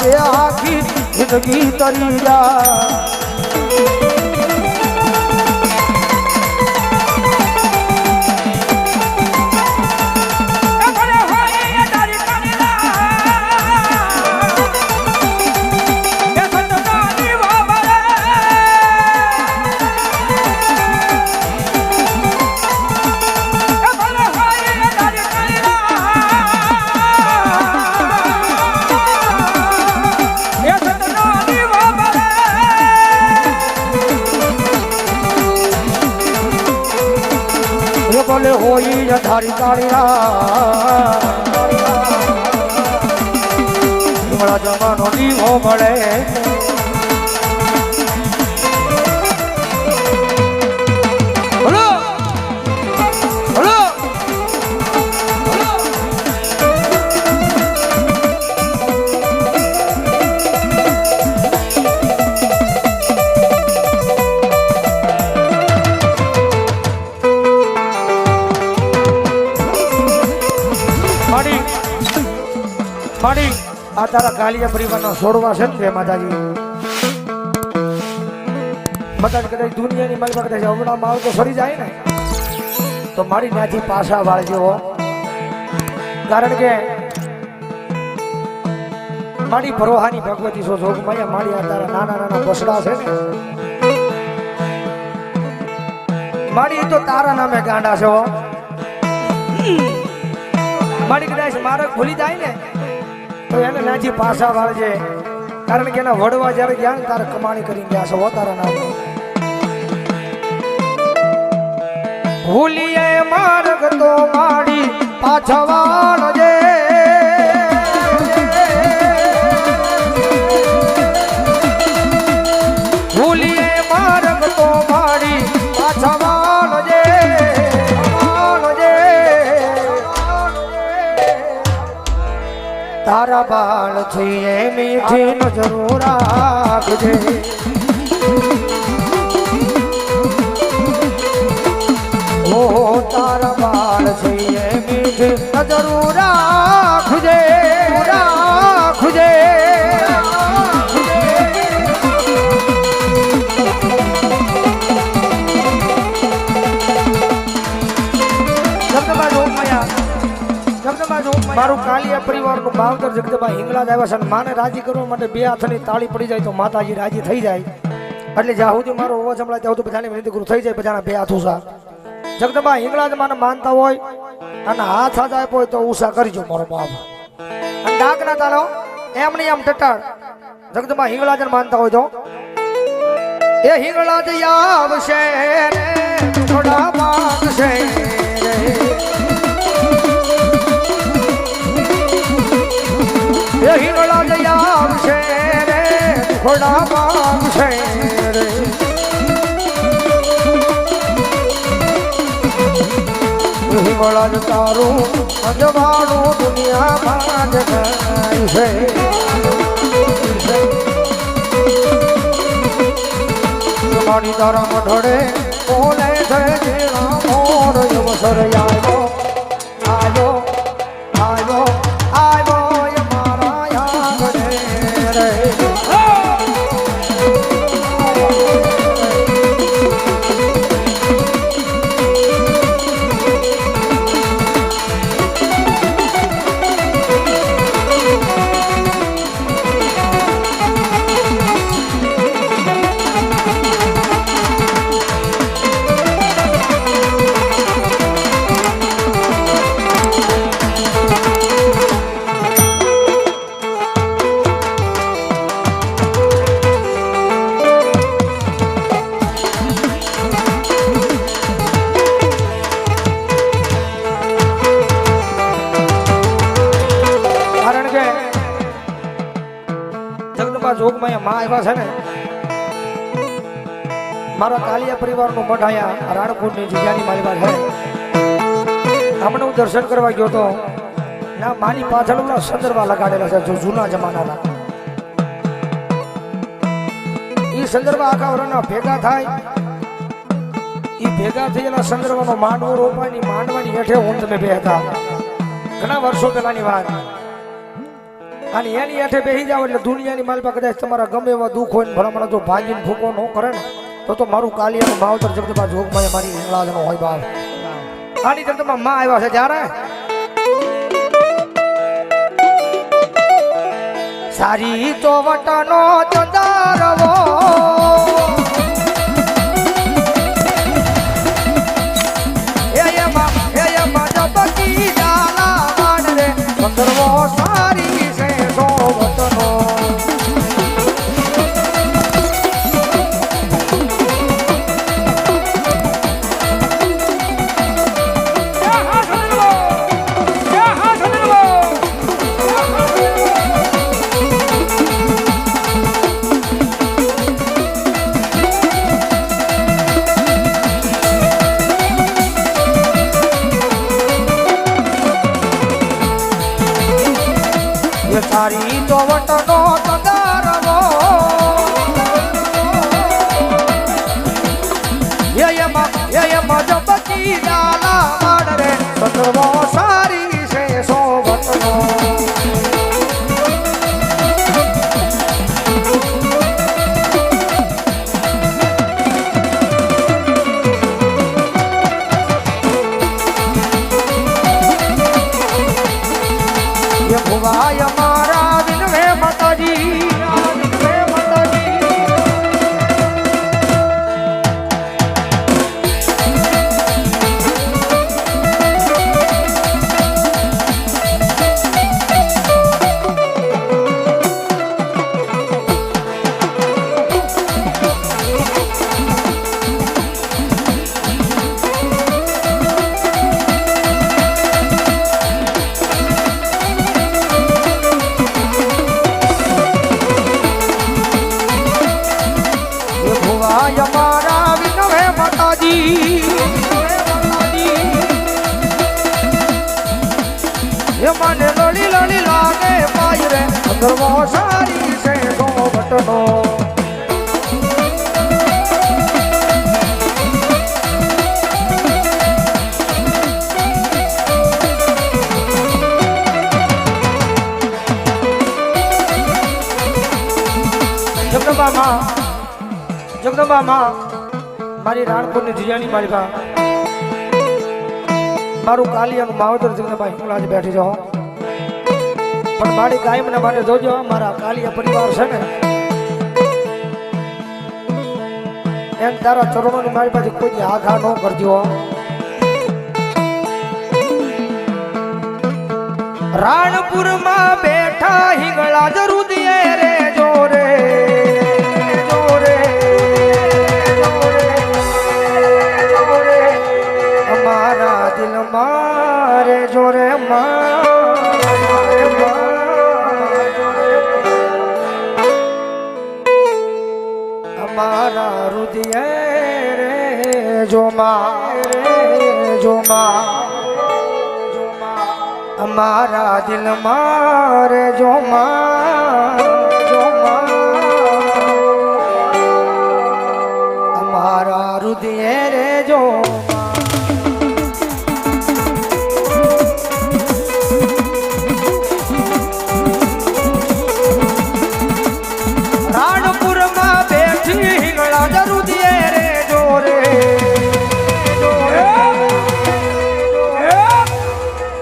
રે આખી જિંદગી તરી જા બોલે હોઈ ધારી કાળીરા જમાનો દીવો મળે માડી આ તારા કાલિયા પરિવારના છોડવા છે ને માતાજી બધા કદાચ દુનિયાની મારી પાસે કદાચ હમણાં માલ તો સડી જાય ને તો મારી ત્યાંથી પાછા વાળજો કારણ કે મારી ભરોહાની ભગવતી છો જોગ માયા મારી આ તારા નાના નાના બસડા છે ને મારી તો તારા નામે ગાંડા છે મારી કદાચ મારક ભૂલી જાય ને તો એને નાજી પાછા વાળજે કારણ કે એના વડવા જયારે ગયા ને તારે કમાણી કરીને ગયા છો તારા નામ ભૂલીએ માર્ગ તો માડી પાછા વાળજે ભૂલીએ માર્ગ તો માડી પાછા વાળજે તારા બાળ છીએ મીઠી નજરો રાખજે ઓ તારા બાળ છીએ મીઠી નજરો રાખજે રાખજે મારું કાલિયા પરિવારનું ભાવદર જગદંબા હિંગળાજ આવ્યા છે માને રાજી કરવા માટે બે હાથની તાળી પડી જાય તો માતાજી રાજી થઈ જાય એટલે જ્યાં સુધી મારો અવાજ સંભળાય ત્યાં સુધી બધાની વિનંતી કરું થઈ જાય બધાના બે હાથ ઉષા જગદંબા હિંગળાજ માને માનતા હોય અને હાથ હાથ આપ્યો હોય તો ઉષા કરજો મારો બાપ અને ડાક ના તાળો એમ નહીં આમ ટટાડ જગદંબા હિંગળાજ માનતા હોય તો એ હિંગળાજ આવશે થોડા માંગશે હિંગળાજ આવશે રે થોડા માંગશે રે હિંગળાજ તારું અજવાળું દુનિયામાં જગાય છે મારી તારા મઢડે બોલે છે જેના મોર અવસર આવ્યો આવ્યો આવ્યો આવ્યો જોગમાં માં આવ્યા છે ને મારા કાલિયા પરિવારનું મઠ આયા રાણપુરની જગ્યાની મારી પાસે હમણાં હું દર્શન કરવા ગયો તો ના મારી પાછળ ઓલા સંદર્ભા લગાડેલા છે જો જૂના જમાનાના એ સંદર્ભા આખા વરના ભેગા થાય એ ભેગા થયેલા સંદર્ભનો માંડવો રોપાની માંડવાની હેઠે હું તમે બે હતા ઘણા વર્ષો પહેલાની વાત અને એની હેઠે બેસી જાવ એટલે દુનિયાની માલપા કદાચ તમારા ગમે એવા દુઃખ હોય ને ભલામણ જો ભાંગીને ભૂકો ન કરે ને તો મારું કાલિયાનું માવતર જગદંબા જોગમાં મારી હિંગળાજનો હોય બાપ. આની જગદંબા માં આવ્યા છે જ્યારે સારી ચોવટનો ચંદારવો સારી છે સોવટનો સારી ચોવટનો તગારવો એમાં જબકી ડાલા વાડ રે સદવો સારી છે સોવટનો ભુવાય મારા વિનવે માતાજી મારા વિનવે માતાજી એ મને લડી લડી લાગે પાય રે અંદરવો સારી છે સોવટનો જગદંબા માં મારી રાણપુરની જીજાની માલિકા મારું કાલિયાનું માવતર જગદંબા હિંગળાજ બેઠી જાઓ પણ મારી કાયમના માટે જોજો મારા કાલિયા પરિવાર છે ને એમ તારા ચરણોની મારી પાસે કોઈ આઘા ન કરજો. રાણપુરમાં બેઠા હિંગળાજ રુદિયે રે જોરે મારે જોરે અમારા રુદિયે રે જો અમારા દિલ મારે જો અમારા રુદિયે રે જો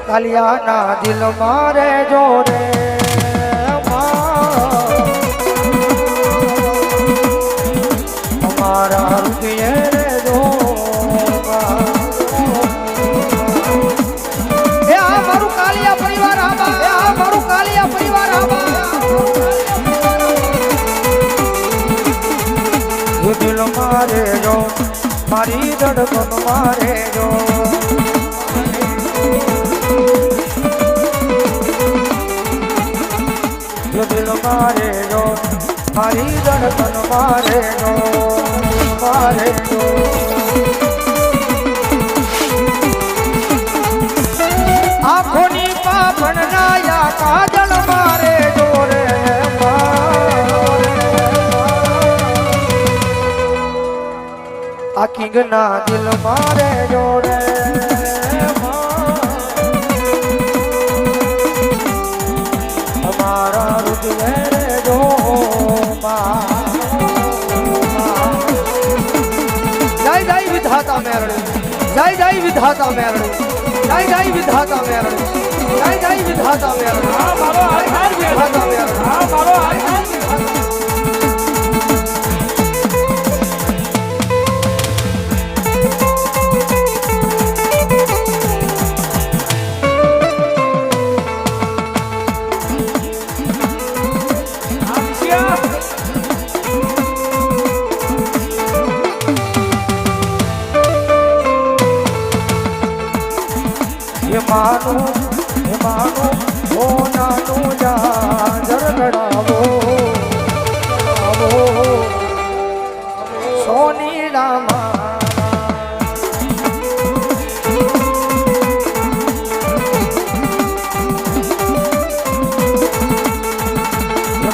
કાલિયાના દિલ મારે જોરે અમારા રુદિયે રે જો એ આ મારું કાલિયા પરિવાર મારું કાલિયા પરિવાર દિલ મારે જો મારી ધડકન મારે જો દિલ મારે જો મારી ધડકન મારે જો આંખોની પાપણ નાયા કાજલ મારે જોરે આ કિંગના દિલ મારે જોરે અમારા વિધાતા મેળવે જય જય વિધાતા મેળવે જય જય વિધાતા મેળવે હા મારો આધાર વિધાતા મેળવે હા મારો આધાર એ માનું ઓ નાનું જાજર ગડાવો સોની રામા એ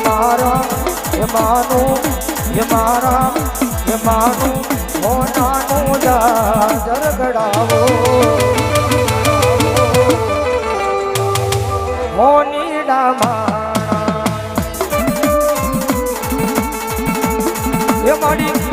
માનું ઓ નાનું જાજર ગડાવો મોની ડામા એ માડી